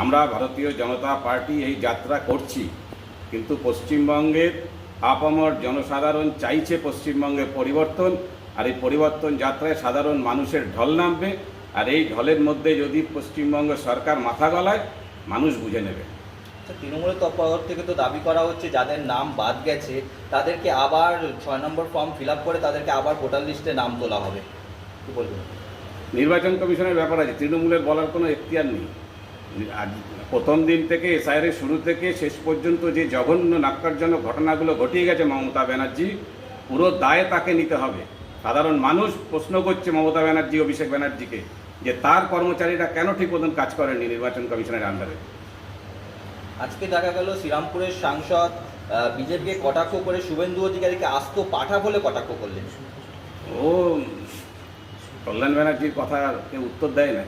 আমরা ভারতীয় জনতা পার্টি এই যাত্রা করছি, কিন্তু পশ্চিমবঙ্গের আপামর জনসাধারণ চাইছে পশ্চিমবঙ্গে পরিবর্তন। আর এই পরিবর্তন যাত্রায় সাধারণ মানুষের ঢল নামবে, আর এই ঢলের মধ্যে যদি পশ্চিমবঙ্গ সরকার মাথা গলায়, মানুষ বুঝে নেবে। তৃণমূলের তরফ থেকে তো দাবি করা হচ্ছে যাদের নাম বাদ গেছে তাদেরকে আবার 6 নম্বর ফর্ম ফিল আপ করে তাদেরকে আবার ভোটার লিস্টে নাম তোলা হবে, কি বলবেন? নির্বাচন কমিশনের ব্যাপার আছে, তৃণমূলের বলার কোনো এখতিয়ার নেই। আজ প্রথম দিন থেকে এসআইআর শুরু থেকে শেষ পর্যন্ত যে জঘন্য ন্যাক্কারজনক ঘটনাগুলো ঘটিয়ে গেছে মমতা ব্যানার্জি, পুরো দায় তাকে নিতে হবে। সাধারণ মানুষ প্রশ্ন করছে মমতা ব্যানার্জি, অভিষেক ব্যানার্জিকে, যে তার কর্মচারীরা কেন ঠিক মতন কাজ করেননি নির্বাচন কমিশনের আন্ডারে। আজকে দেখা গেল শ্রীরামপুরের সাংসদ বিজেপিকে কটাক্ষ করে শুভেন্দু অধিকারীকে আস্ত পাঠা বলে কটাক্ষ করলেন। ও কল্যাণ ব্যানার্জির কথা কেউ উত্তর দেয় না।